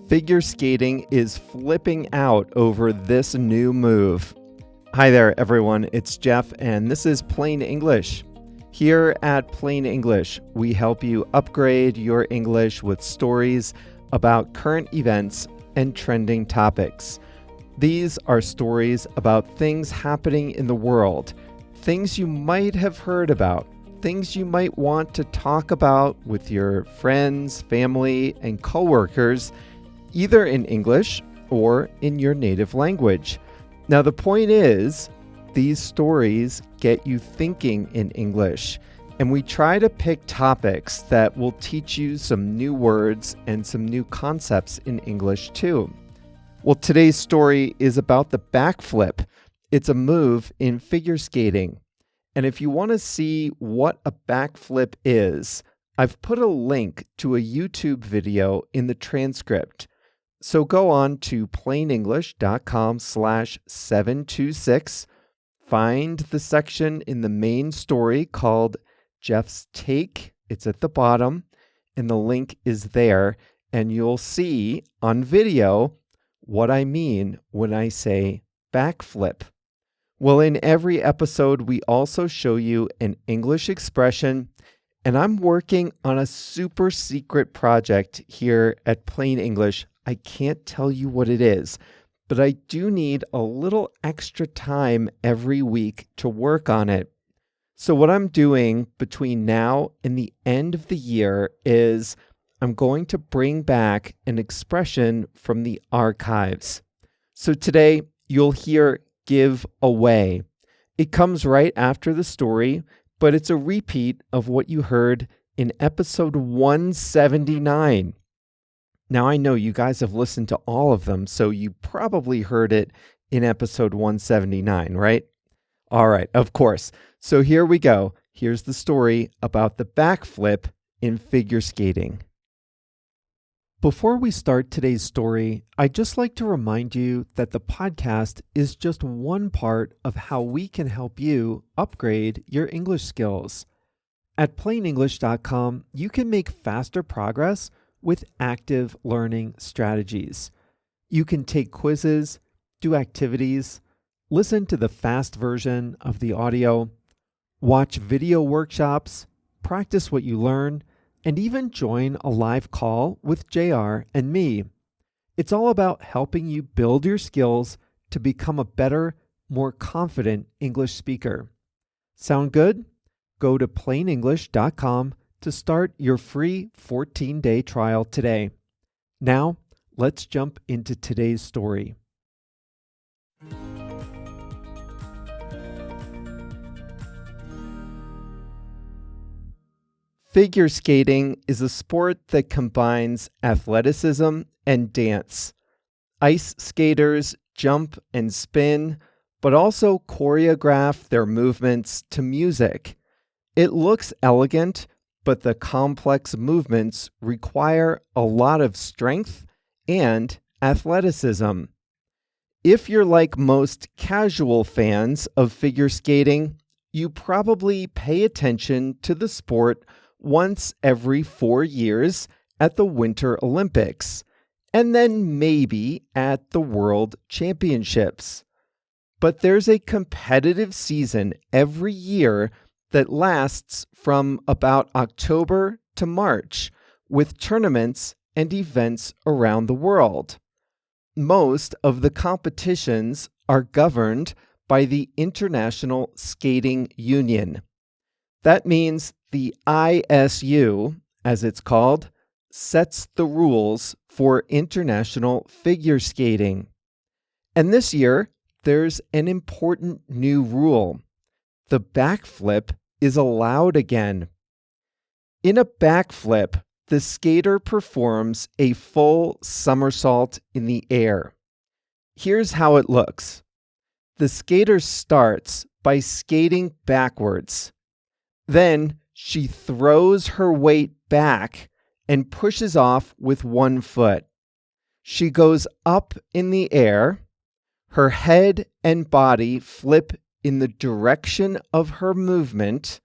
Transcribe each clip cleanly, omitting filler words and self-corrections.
Figure skating is flipping out over this new move. Hi there, everyone. It's Jeff, and this is Plain English. Here at Plain English, we help you upgrade your English with stories about current events and trending topics. These are stories about things happening in the world, things you might have heard about, things you might want to talk about with your friends, family, and coworkers, either in English or in your native language. Now, the point is, these stories get you thinking in English, and we try to pick topics that will teach you some new words and some new concepts in English too. Well, today's story is about the backflip. It's a move in figure skating. And if you want to see what a backflip is, I've put a link to a YouTube video in the transcript. So go on to plainenglish.com/726, find the section in the main story called Jeff's Take. It's at the bottom, and the link is there, and you'll see on video what I mean when I say backflip. Well, in every episode, we also show you an English expression, and I'm working on a super secret project here at Plain English. I can't tell you what it is, but I do need a little extra time every week to work on it. So what I'm doing between now and the end of the year is I'm going to bring back an expression from the archives. So today you'll hear give away. It comes right after the story, but it's a repeat of what you heard in episode 179. Now, I know you guys have listened to all of them, so you probably heard it in episode 179, right? All right, of course. So here we go. Here's the story about the backflip in figure skating. Before we start today's story, I'd just like to remind you that the podcast is just one part of how we can help you upgrade your English skills. At plainenglish.com, you can make faster progress with active learning strategies. You can take quizzes, do activities, listen to the fast version of the audio, watch video workshops, practice what you learn, and even join a live call with JR and me. It's all about helping you build your skills to become a better, more confident English speaker. Sound good? Go to plainenglish.com to start your free 14-day trial today. Now, let's jump into today's story. Figure skating is a sport that combines athleticism and dance. Ice skaters jump and spin, but also choreograph their movements to music. It looks elegant, but the complex movements require a lot of strength and athleticism. If you're like most casual fans of figure skating, you probably pay attention to the sport once every 4 years at the Winter Olympics, and then maybe at the World Championships. But there's a competitive season every year that lasts from about October to March, with tournaments and events around the world. Most of the competitions are governed by the International Skating Union. That means the ISU, as it's called, sets the rules for international figure skating. And this year, there's an important new rule. The backflip is allowed again. In a backflip, the skater performs a full somersault in the air. Here's how it looks. The skater starts by skating backwards. Then she throws her weight back and pushes off with one foot. She goes up in the air. Her head and body flip in the direction of her movement,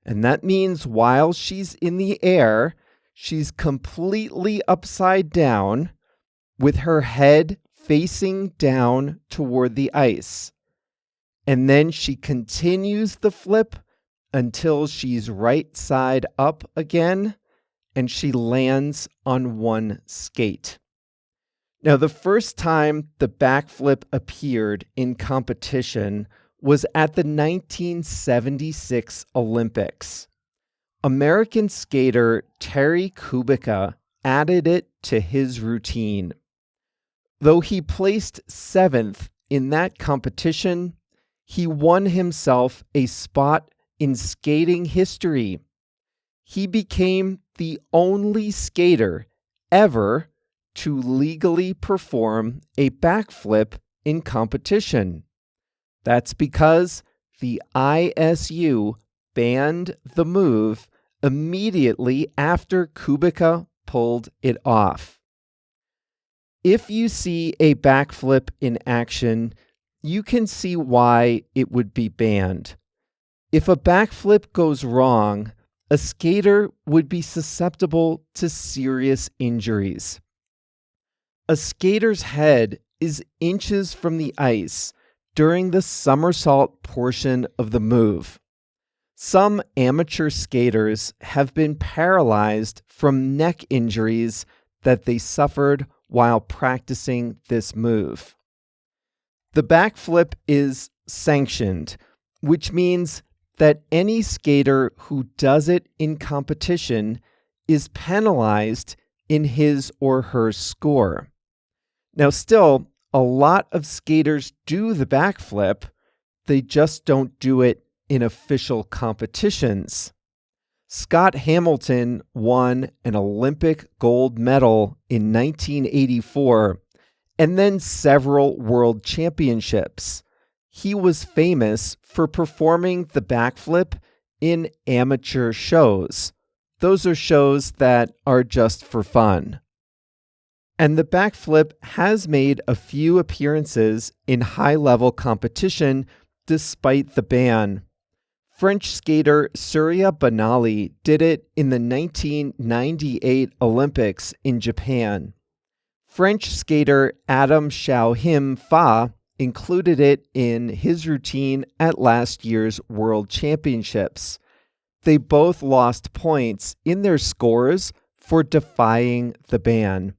and that means while she's in the air, she's completely upside down, with her head facing down toward the ice. And then she continues the flip until she's right side up again, and she lands on one skate. Now, the first time the backflip appeared in competition was at the 1976 Olympics. American skater Terry Kubicka added it to his routine. Though he placed 7th in that competition, he won himself a spot in skating history. He became the only skater ever to legally perform a backflip in competition. That's because the ISU banned the move immediately after Kubicka pulled it off. If you see a backflip in action, you can see why it would be banned. If a backflip goes wrong, a skater would be susceptible to serious injuries. A skater's head is inches from the ice during the somersault portion of the move. Some amateur skaters have been paralyzed from neck injuries that they suffered while practicing this move. The backflip is sanctioned, which means that any skater who does it in competition is penalized in his or her score. Now, still, a lot of skaters do the backflip, they just don't do it in official competitions. Scott Hamilton won an Olympic gold medal in 1984 and then several world championships. He was famous for performing the backflip in amateur shows. Those are shows that are just for fun. And the backflip has made a few appearances in high-level competition despite the ban. French skater Surya Banali did it in the 1998 Olympics in Japan. French skater Adam Xiaohim Fa included it in his routine at last year's World Championships. They both lost points in their scores for defying the ban.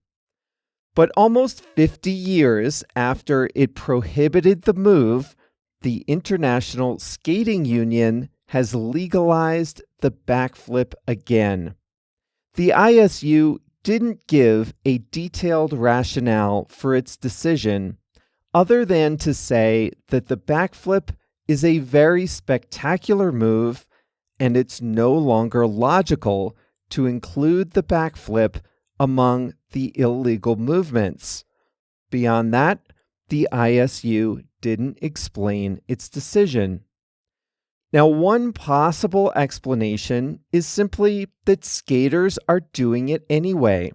But almost 50 years after it prohibited the move, the International Skating Union has legalized the backflip again. The ISU didn't give a detailed rationale for its decision, other than to say that the backflip is a very spectacular move and it's no longer logical to include the backflip among the illegal movements. Beyond that, the ISU didn't explain its decision. Now, one possible explanation is simply that skaters are doing it anyway.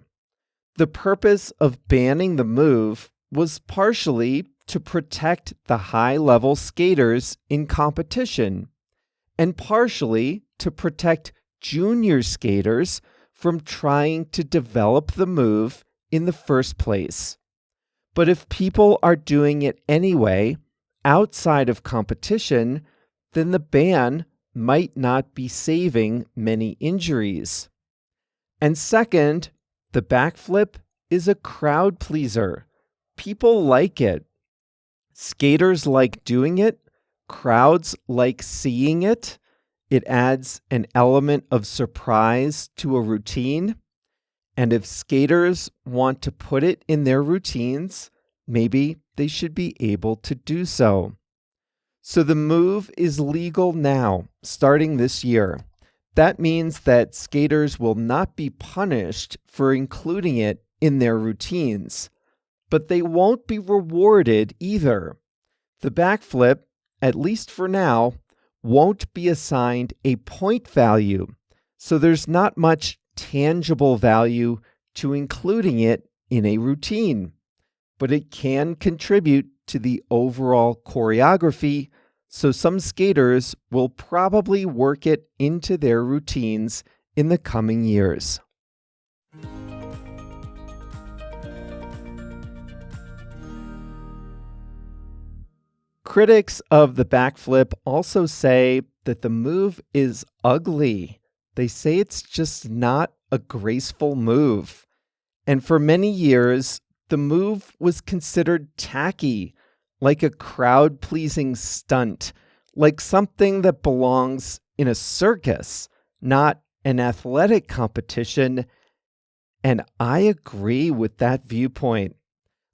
The purpose of banning the move was partially to protect the high-level skaters in competition, and partially to protect junior skaters from trying to develop the move in the first place. But if people are doing it anyway, outside of competition, then the ban might not be saving many injuries. And second, the backflip is a crowd pleaser. People like it. Skaters like doing it. Crowds like seeing it. It adds an element of surprise to a routine. And if skaters want to put it in their routines, maybe they should be able to do so. So the move is legal now, starting this year. That means that skaters will not be punished for including it in their routines, but they won't be rewarded either. The backflip, at least for now, won't be assigned a point value, so there's not much tangible value to including it in a routine, but it can contribute to the overall choreography, so some skaters will probably work it into their routines in the coming years. Critics of the backflip also say that the move is ugly. They say it's just not a graceful move. And for many years, the move was considered tacky, like a crowd-pleasing stunt, like something that belongs in a circus, not an athletic competition. And I agree with that viewpoint.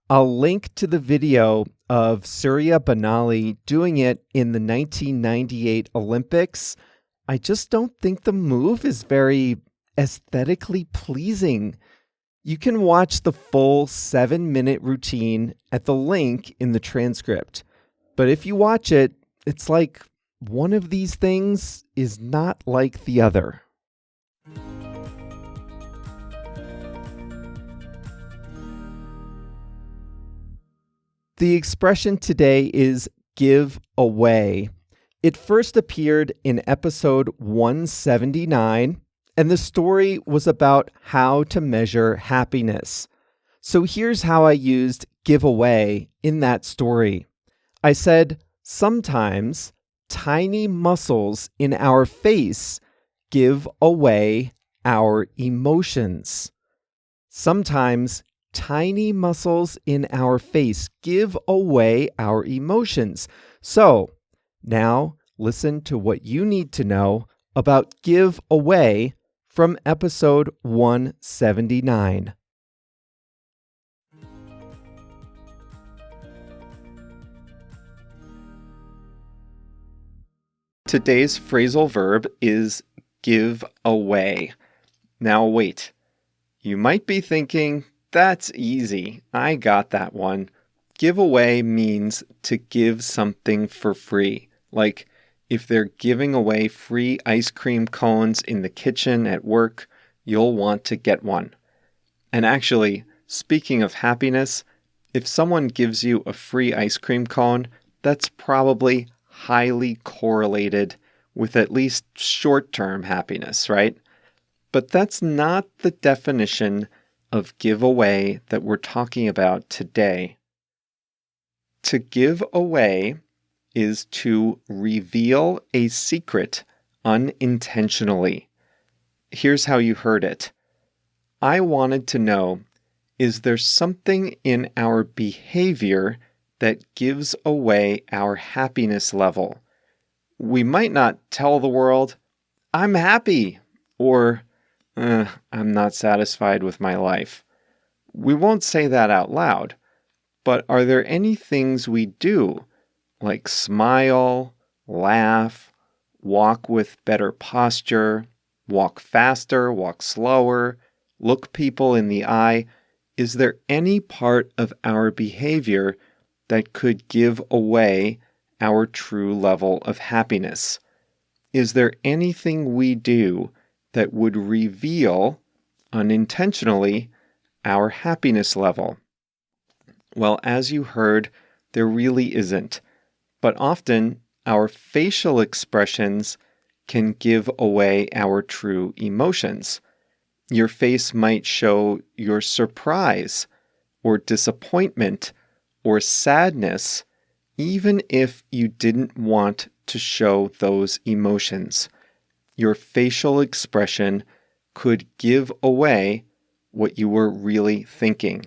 I'll link to the video of Surya Banali doing it in the 1998 Olympics. I just don't think the move is very aesthetically pleasing. You can watch the full 7-minute routine at the link in the transcript. But if you watch it, it's like one of these things is not like the other. The expression today is give away. It first appeared in episode 179, and the story was about how to measure happiness. So here's how I used give away in that story. I said, sometimes tiny muscles in our face give away our emotions. Sometimes tiny muscles in our face give away our emotions. So now listen to what you need to know about give away from episode 179. Today's phrasal verb is give away. Now wait, you might be thinking, that's easy. I got that one. Give away means to give something for free. Like if they're giving away free ice cream cones in the kitchen at work, you'll want to get one. And actually, speaking of happiness, if someone gives you a free ice cream cone, that's probably highly correlated with at least short-term happiness, right? But that's not the definition of give away that we're talking about today. To give away is to reveal a secret unintentionally. Here's how you heard it. I wanted to know, is there something in our behavior that gives away our happiness level? We might not tell the world, I'm happy, or I'm not satisfied with my life. We won't say that out loud, but are there any things we do, like smile, laugh, walk with better posture, walk faster, walk slower, look people in the eye? Is there any part of our behavior that could give away our true level of happiness? Is there anything we do that would reveal, unintentionally, our happiness level? Well, as you heard, there really isn't. But often, our facial expressions can give away our true emotions. Your face might show your surprise, or disappointment, or sadness, even if you didn't want to show those emotions. Your facial expression could give away what you were really thinking.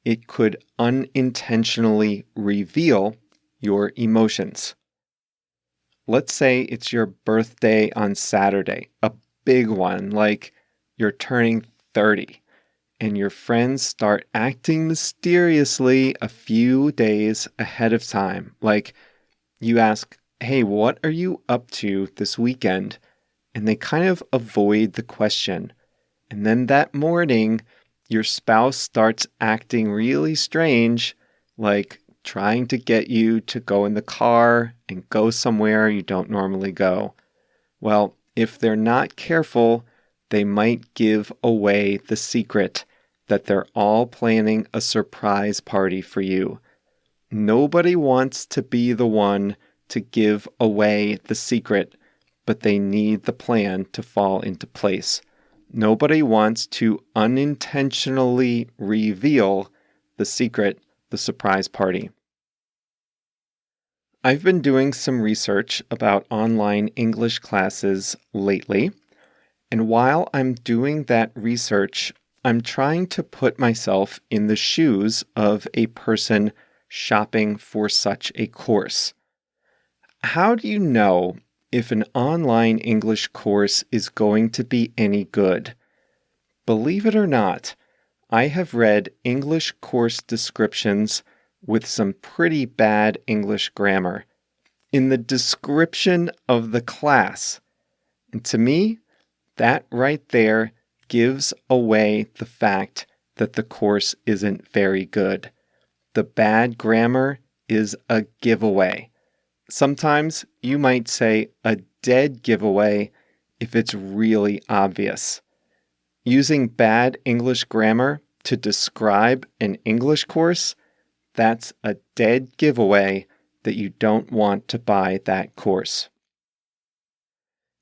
It could unintentionally reveal your emotions. Let's say it's your birthday on Saturday, a big one, like you're turning 30, and your friends start acting mysteriously a few days ahead of time. Like you ask, hey, what are you up to this weekend? And they kind of avoid the question. And then that morning, your spouse starts acting really strange, like trying to get you to go in the car and go somewhere you don't normally go. Well, if they're not careful, they might give away the secret that they're all planning a surprise party for you. Nobody wants to be the one to give away the secret, but they need the plan to fall into place. Nobody wants to unintentionally reveal the secret, the surprise party. I've been doing some research about online English classes lately, and while I'm doing that research, I'm trying to put myself in the shoes of a person shopping for such a course. How do you know if an online English course is going to be any good? Believe it or not, I have read English course descriptions with some pretty bad English grammar in the description of the class. And to me, that right there gives away the fact that the course isn't very good. The bad grammar is a giveaway. Sometimes you might say a dead giveaway if it's really obvious. Using bad English grammar to describe an English course, that's a dead giveaway that you don't want to buy that course.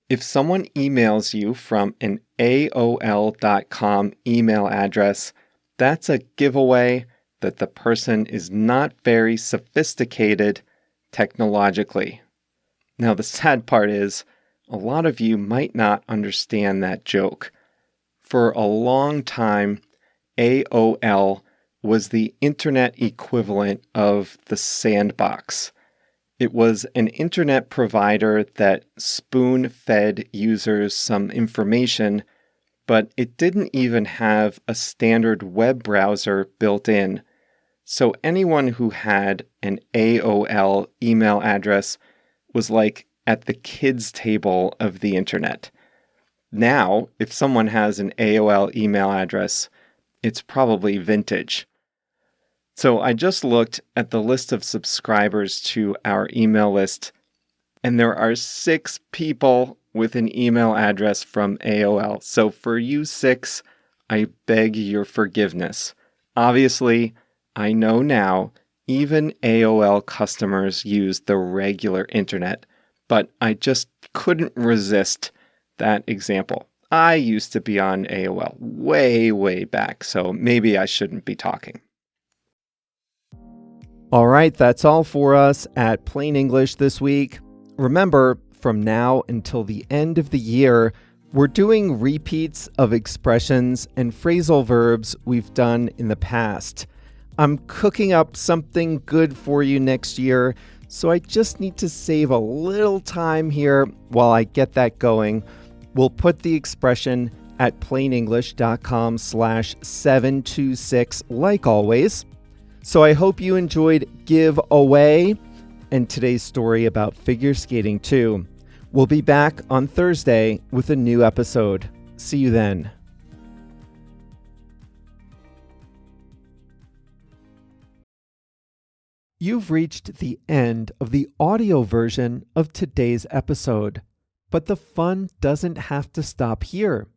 If someone emails you from an AOL.com email address, that's a giveaway that the person is not very sophisticated technologically. Now, the sad part is, a lot of you might not understand that joke. For a long time, AOL was the internet equivalent of the sandbox. It was an internet provider that spoon-fed users some information, but it didn't even have a standard web browser built in. So anyone who had an AOL email address was like at the kids' table of the internet. Now, if someone has an AOL email address, it's probably vintage. So I just looked at the list of subscribers to our email list, and there are 6 people with an email address from AOL. So for you 6, I beg your forgiveness. Obviously, I know now even AOL customers use the regular internet, but I just couldn't resist that example. I used to be on AOL way back, so maybe I shouldn't be talking. All right, that's all for us at Plain English this week. Remember, from now until the end of the year, we're doing repeats of expressions and phrasal verbs we've done in the past. I'm cooking up something good for you next year, so I just need to save a little time here while I get that going. We'll put the expression at plainenglish.com/726 like always. So I hope you enjoyed Give Away and today's story about figure skating too. We'll be back on Thursday with a new episode. See you then. You've reached the end of the audio version of today's episode, but the fun doesn't have to stop here.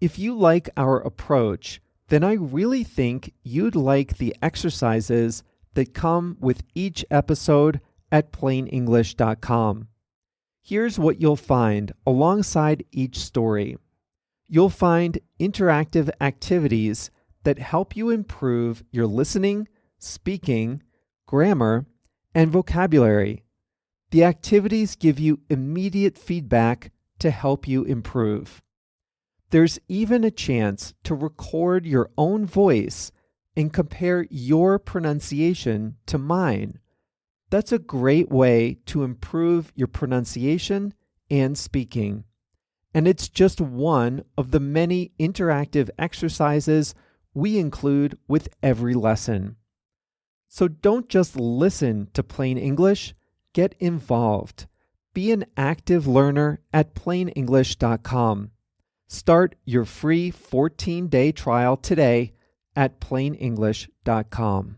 If you like our approach, then I really think you'd like the exercises that come with each episode at plainenglish.com. Here's what you'll find alongside each story. You'll find interactive activities that help you improve your listening, speaking, grammar, and vocabulary. The activities give you immediate feedback to help you improve. There's even a chance to record your own voice and compare your pronunciation to mine. That's a great way to improve your pronunciation and speaking. And it's just one of the many interactive exercises we include with every lesson. So don't just listen to Plain English, get involved. Be an active learner at plainenglish.com. Start your free 14-day trial today at plainenglish.com.